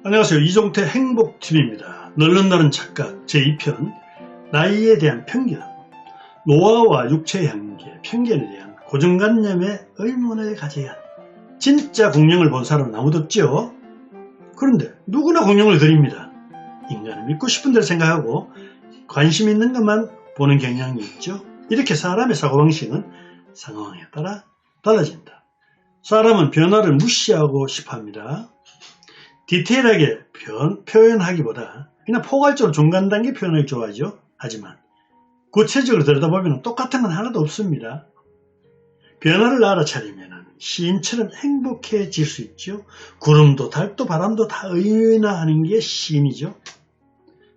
안녕하세요. 이종태 행복TV입니다. 널른다는 착각 제2편 나이에 대한 편견, 노화와 육체의 한계, 편견에 대한 고정관념에 의문을 가져야 하는 진짜 공룡을 본 사람은 아무도 없죠. 그런데 누구나 공룡을 그립니다. 인간은 믿고 싶은 대로 생각하고 관심 있는 것만 보는 경향이 있죠. 이렇게 사람의 사고방식은 상황에 따라 달라진다. 사람은 변화를 무시하고 싶어합니다. 디테일하게 표현하기보다 그냥 포괄적으로 중간단계 표현을 좋아하죠. 하지만 구체적으로 들여다보면 똑같은 건 하나도 없습니다. 변화를 알아차리면 시인처럼 행복해질 수 있죠. 구름도 달도 바람도 다 의인화하는 게 시인이죠.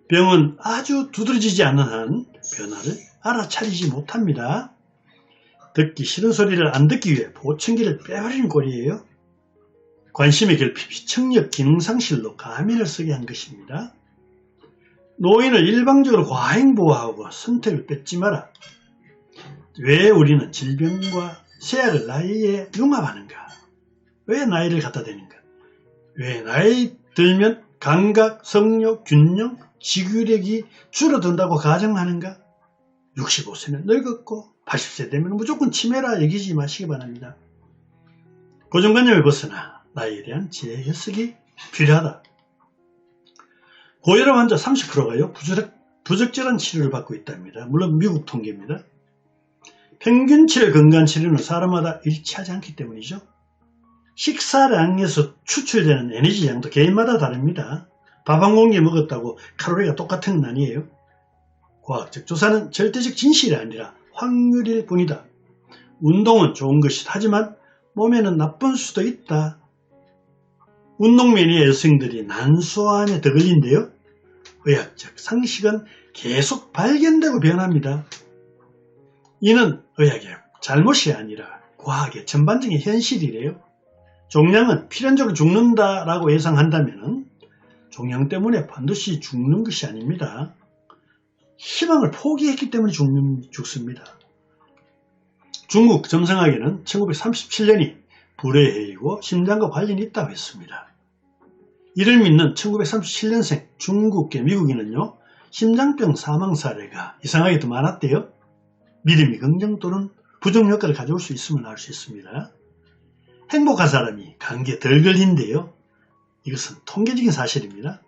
병은 아주 두드러지지 않는 한 변화를 알아차리지 못합니다. 듣기 싫은 소리를 안 듣기 위해 보청기를 빼버리는 꼴이에요. 관심의 결핍이 청력 기능 상실로 가면을 쓰게 한 것입니다. 노인을 일방적으로 과잉보호하고 선택을 뺏지 마라. 왜 우리는 질병과 쇠약을 나이에 융합하는가? 왜 나이를 갖다 대는가? 왜 나이 들면 감각, 성욕, 균형, 지구력이 줄어든다고 가정하는가? 65세는 늙었고 80세 되면 무조건 치매라 여기지 마시기 바랍니다. 고정관념을 벗어나 나이에 대한 재해석이 필요하다. 고혈압 환자 30%가요 부적절한 치료를 받고 있답니다. 물론 미국 통계입니다. 평균치의 건강 치료는 사람마다 일치하지 않기 때문이죠. 식사량에서 추출되는 에너지 양도 개인마다 다릅니다. 밥 한 공기 먹었다고 칼로리가 똑같은 건 아니에요. 과학적 조사는 절대적 진실이 아니라 확률일 뿐이다. 운동은 좋은 것이다. 하지만 몸에는 나쁜 수도 있다. 운동 매니아 여성들이 난소암에 더 걸린대요. 의학적 상식은 계속 발견되고 변합니다. 이는 의학의 잘못이 아니라 과학의 전반적인 현실이래요. 종양은 필연적으로 죽는다라고 예상한다면 종양 때문에 반드시 죽는 것이 아닙니다. 희망을 포기했기 때문에 죽습니다. 중국 점성학에는 1937년이 불의 해이고 심장과 관련이 있다고 했습니다. 이를 믿는 1937년생 중국계 미국인은요, 심장병 사망 사례가 이상하게도 많았대요. 믿음이 긍정 또는 부정 효과를 가져올 수 있음을 알 수 있습니다. 행복한 사람이 감기에 덜 걸린대요. 이것은 통계적인 사실입니다.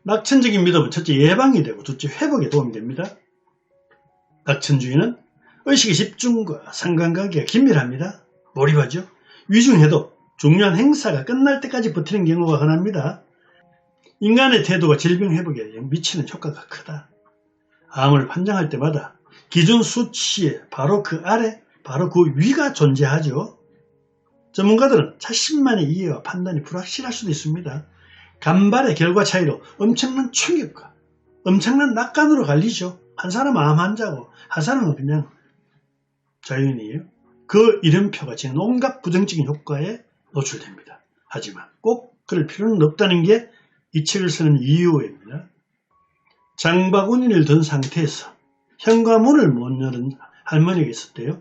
낙천적인 믿음은 첫째 예방이 되고 둘째 회복에 도움이 됩니다. 낙천주의는 의식의 집중과 상관관계가 긴밀합니다. 몰입하죠. 위중해도 중요한 행사가 끝날 때까지 버티는 경우가 흔합니다. 인간의 태도가 질병 회복에 미치는 효과가 크다. 암을 판정할 때마다 기준 수치에 바로 그 아래, 바로 그 위가 존재하죠. 전문가들은 자신만의 이해와 판단이 불확실할 수도 있습니다. 간발의 결과 차이로 엄청난 충격과 엄청난 낙관으로 갈리죠. 한 사람은 암 환자고 한 사람은 그냥 자연이에요. 그 이름표가 지닌 온갖 부정적인 효과에 노출됩니다. 하지만 꼭 그럴 필요는 없다는 게 이 책을 쓰는 이유입니다. 장바구니를 든 상태에서 현관문을 못 열은 할머니가 있었대요.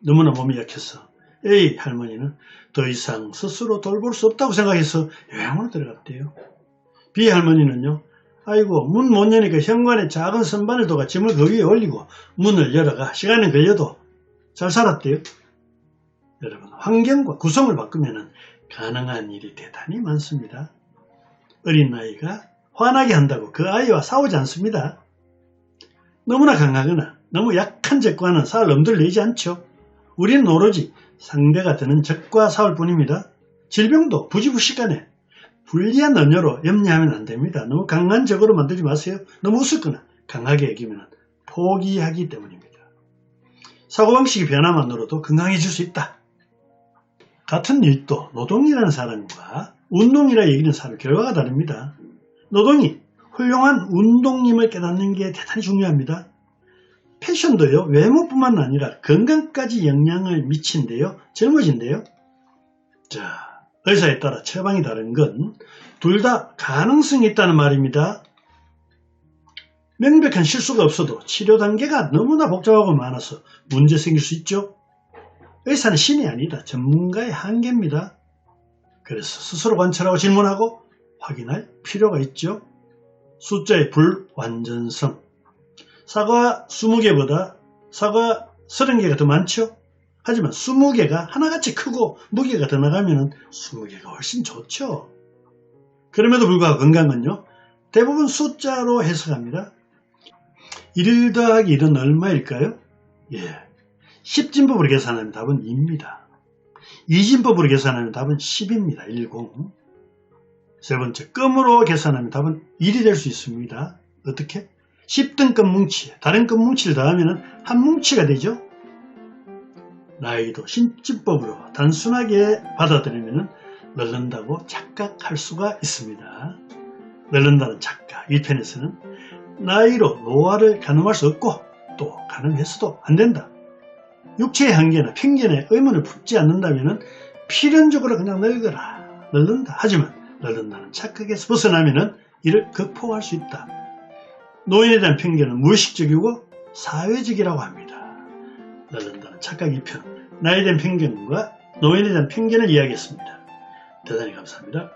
너무나 몸이 약해서 A 할머니는 더 이상 스스로 돌볼 수 없다고 생각해서 요양원으로 들어갔대요. B 할머니는요, 아이고 문 못 여니까 현관에 작은 선반을 둬가 짐을 그 위에 올리고 문을 열어가 시간이 걸려도 잘 살았대요. 여러분, 환경과 구성을 바꾸면 가능한 일이 대단히 많습니다. 어린 아이가 화나게 한다고 그 아이와 싸우지 않습니다. 너무나 강하거나 너무 약한 적과는 싸울 엄두를 내지 않죠. 우리는 오로지 상대가 되는 적과 싸울 뿐입니다. 질병도 부지불식간에 불리한 언어로 염려하면 안 됩니다. 너무 강한 적으로 만들지 마세요. 너무 우습거나 강하게 여기면 포기하기 때문입니다. 사고방식의 변화만으로도 건강해질 수 있다. 같은 일도 노동이라는 사람과 운동이라 얘기하는 사람 결과가 다릅니다. 노동이 훌륭한 운동임을 깨닫는 게 대단히 중요합니다. 패션도요, 외모뿐만 아니라 건강까지 영향을 미친대요. 젊어진대요. 자, 의사에 따라 처방이 다른 건 둘 다 가능성이 있다는 말입니다. 명백한 실수가 없어도 치료 단계가 너무나 복잡하고 많아서 문제 생길 수 있죠. 의사는 신이 아니다. 전문가의 한계입니다. 그래서 스스로 관찰하고 질문하고 확인할 필요가 있죠. 숫자의 불완전성. 사과 20개보다 사과 30개가 더 많죠. 하지만 20개가 하나같이 크고 무게가 더 나가면 20개가 훨씬 좋죠. 그럼에도 불구하고 건강은요, 대부분 숫자로 해석합니다. 1 더하기 1은 얼마일까요? 10진법으로 계산하면 답은 2입니다. 2진법으로 계산하면 답은 10입니다. 10. 세 번째, 끔으로 계산하면 답은 1이 될 수 있습니다. 어떻게? 10등급 뭉치, 다른 급 뭉치를 더하면 한 뭉치가 되죠. 나이도 신진법으로 단순하게 받아들이면 늙는다고 착각할 수가 있습니다. 늙는다는 착각, 이 편에서는 나이로 노화를 가늠할 수 없고 또 가늠해서도 안 된다. 육체의 한계나 편견에 의문을 품지 않는다면 필연적으로 그냥 늙어라, 늙는다. 하지만 늙는다는 착각에서 벗어나면 이를 극복할 수 있다. 노인에 대한 편견은 무의식적이고 사회적이라고 합니다. 늙는다는 착각 2편, 나이에 대한 편견과 노인에 대한 편견을 이야기했습니다. 대단히 감사합니다.